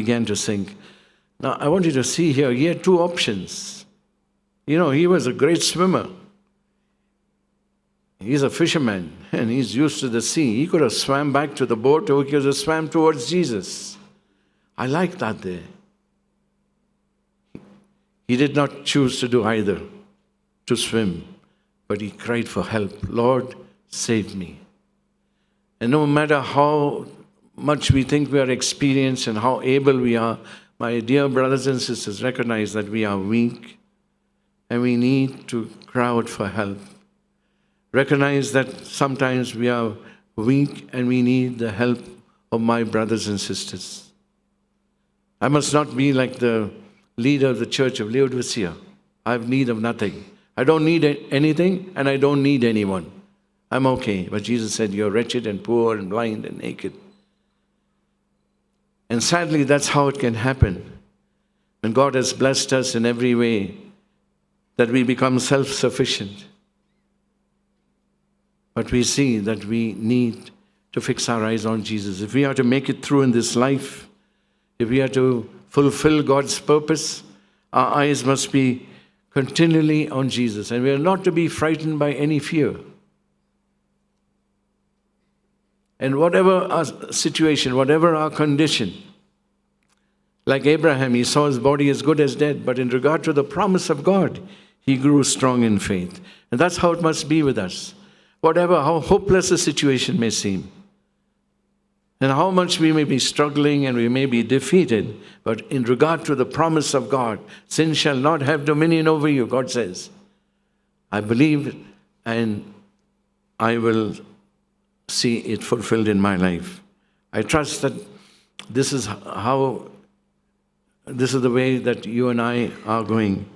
began to sink. Now, I want you to see here, he had two options. He was a great swimmer. He's a fisherman, and he's used to the sea. He could have swam back to the boat, or he could have swam towards Jesus. I like that there. He did not choose to do either, to swim, but he cried for help. Lord, save me. And no matter how much we think we are experienced and how able we are, my dear brothers and sisters, recognize that we are weak and we need to cry out for help. Recognize that sometimes we are weak and we need the help of my brothers and sisters. I must not be like the leader of the church of Laodicea. I have need of nothing. I don't need anything and I don't need anyone. I'm okay. But Jesus said, you're wretched and poor and blind and naked. And sadly, that's how it can happen. When God has blessed us in every way, that we become self-sufficient. But we see that we need to fix our eyes on Jesus. If we are to make it through in this life, if we are to fulfill God's purpose, our eyes must be continually on Jesus. And we are not to be frightened by any fear. And whatever our situation, whatever our condition, like Abraham, he saw his body as good as dead, but in regard to the promise of God, he grew strong in faith. And that's how it must be with us. How hopeless the situation may seem, and how much we may be struggling and we may be defeated, but in regard to the promise of God, sin shall not have dominion over you, God says. I believe and I will see it fulfilled in my life. I trust that this is the way that you and I are going.